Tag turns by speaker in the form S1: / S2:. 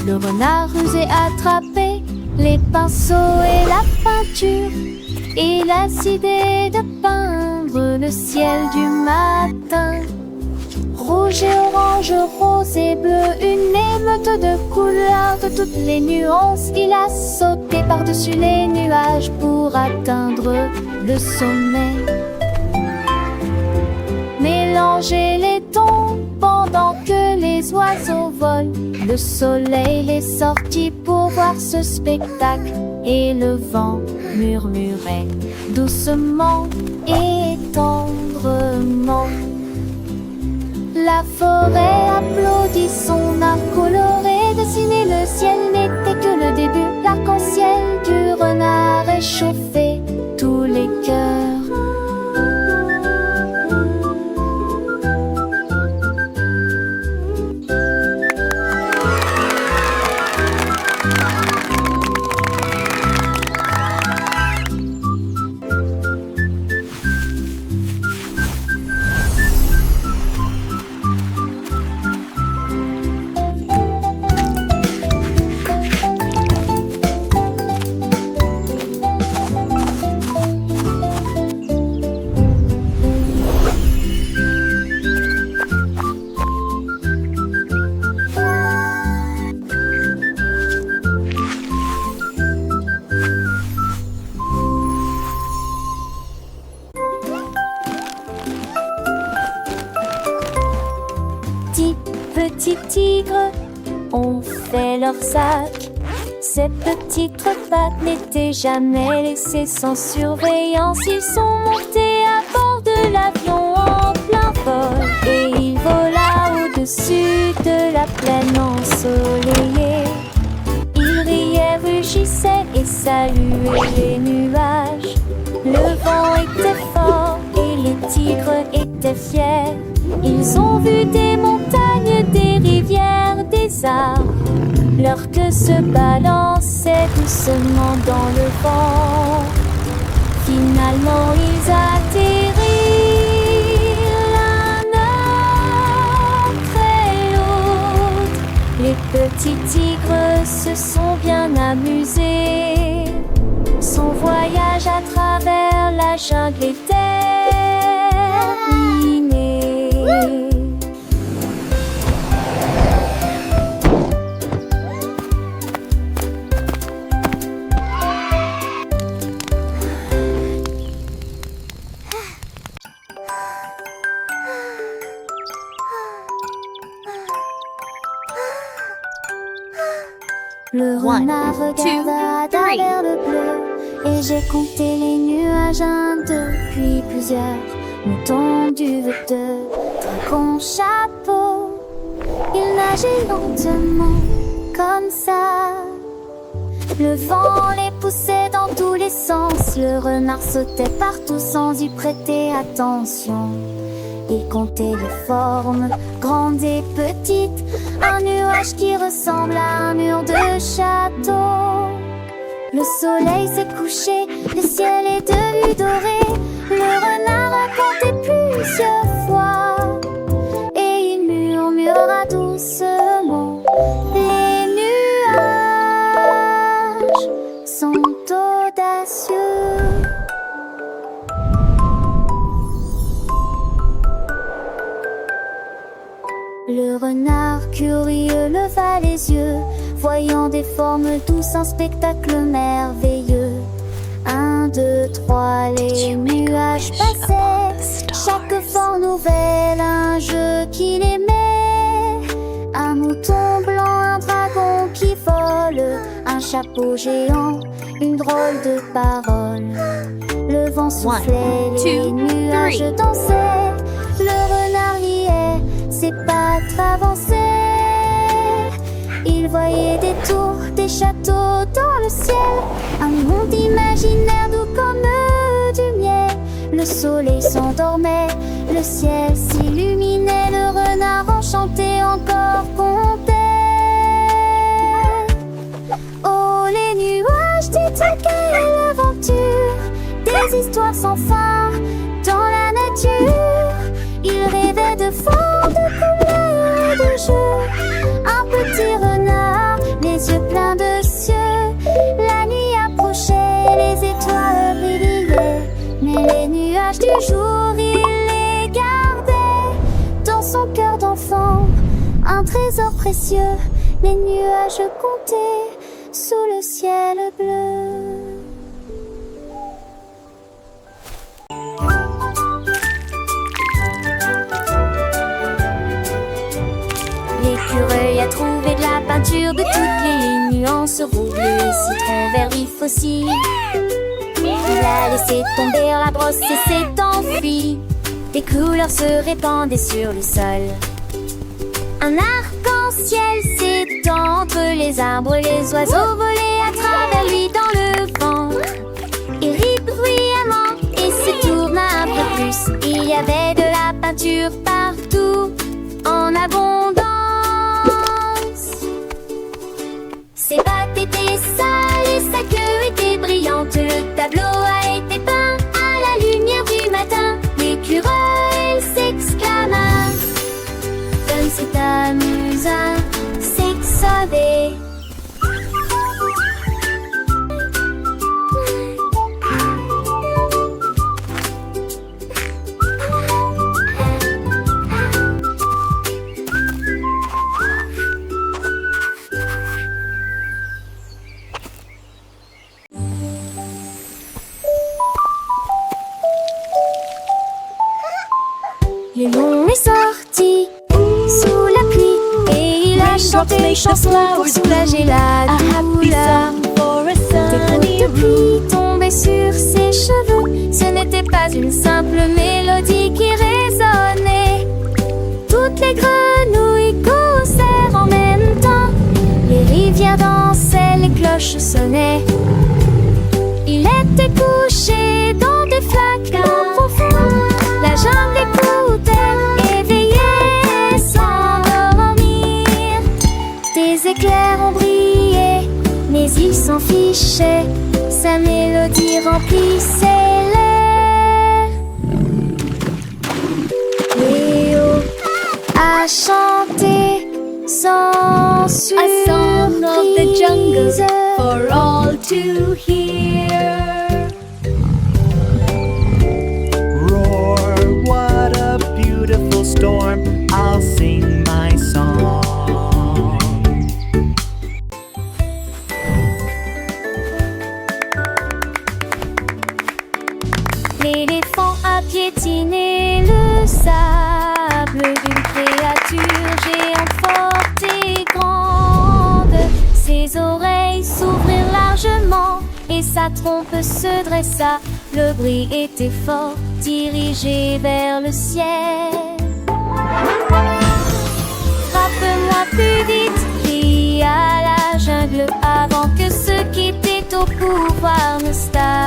S1: Le renard rusé attrapé les pinceaux et la peinture. Il a décidé de peindre le ciel du matin. Rouge et orange, rose et bleu, une émeute de couleurs de toutes les nuances. Il a sauté par-dessus les nuages pour atteindre le sommet. Mélanger les tons pendant que les oiseaux volent. Le soleil est sorti pour voir ce spectacle et le vent murmurait doucement et tendrement. La forêt applaudit, son art coloré, dessiner le ciel n'était que le début. L'arc-en-ciel du renard réchauffait tous les cœurs. Petits tigres ont fait leur sac. Ces petites pattes n'étaient jamais laissées sans surveillance. Ils sont montés à bord de l'avion en plein vol et il vola au-dessus de la plaine ensoleillée. Il riait, rugissait et saluait les nuages. Le vent était fort et les tigres étaient fiers. Ils ont vu des montagnes, des rivières, des arbres. Leur queue se balançait doucement dans le vent. Finalement ils atterrirent l'un après l'autre. Les petits tigres se sont bien amusés. Son voyage à travers la jungle est terminé. Le renard regarda à travers le bleu et j'ai compté les nuages, 1, 2, puis plusieurs moutons duveteux, dragons, chapeau. Il nageait lentement comme ça. Le vent les poussait dans tous les sens. Le renard sautait partout sans y prêter attention. Il comptait les formes, grandes et petites. Un nuage qui ressemble à un mur de château. Le soleil s'est couché, le ciel est devenu doré. Le renard a compté plusieurs fois et il murmura doucement: les nuages sont audacieux. Le renard curieux leva les yeux, voyant des formes douces, un spectacle merveilleux. 1, 2, 3, les nuages passaient, chaque forme nouvelle, un jeu qu'il aimait. Un mouton blanc, un dragon qui vole, un chapeau géant, une drôle de parole. Le vent soufflait, les nuages dansaient, le renard riait, ses pattes avançaient. Il voyait des tours, des châteaux dans le ciel, un monde imaginaire doux comme du miel. Le soleil s'endormait, le ciel s'illuminait, le renard enchanté encore comptait. Oh les nuages, dites quelle aventure, des des histoires sans fin dans la nature. Il rêvait de fond, de couleurs et de jeux. Un petit renard, les yeux pleins de cieux. La nuit approchait, les étoiles brillaient, mais les nuages du jour, il les gardait dans son cœur d'enfant. Un trésor précieux, les nuages comptaient sous le ciel bleu. L'écureuil a trouvé de la peinture de toutes les nuances, rouge, bleu, citron, vert vif aussi. Il a laissé tomber la brosse et s'est enfui. Des couleurs se répandaient sur le sol. Un arc-en-ciel s'étend entre les arbres, les oiseaux volaient à travers lui dans le vent. Il rit bruyamment et se tourna un peu plus. Il y avait de la peinture partout, en abondance. Ses pattes étaient sales et sa queue était brillante. Le tableau a été peint à la lumière du matin. L'écureuil s'exclama: comme c'est amusant, c'est que ça va. Le lion est sorti sous la pluie et il a chanté une chanson pour soulager la douleur. Des gouttes de pluie tombaient sur ses cheveux. Ce n'était pas une simple mélodie qui résonnait. Toutes les grenouilles causèrent en même temps. Les rivières dansaient, les cloches sonnaient. Il était couché dans des flaques profondes. La jungle écoutait, éveillée sans dormir. Des éclairs ont brillé, mais il s'en fichait. Sa mélodie remplissait l'air. Léo a chanté sans surprise.
S2: A song of the jungle for all to hear.
S3: Roar, what a beautiful storm. I'll sing my song.
S1: L'éléphant a piétiné le sable d'une créature géante forte et grande. Ses oreilles s'ouvrirent largement et sa trompe se dressa. Le bruit était fort, dirigé vers le ciel. Frappe-moi plus vite, cria la jungle, avant que ceux qui étaient au pouvoir ne stagnent.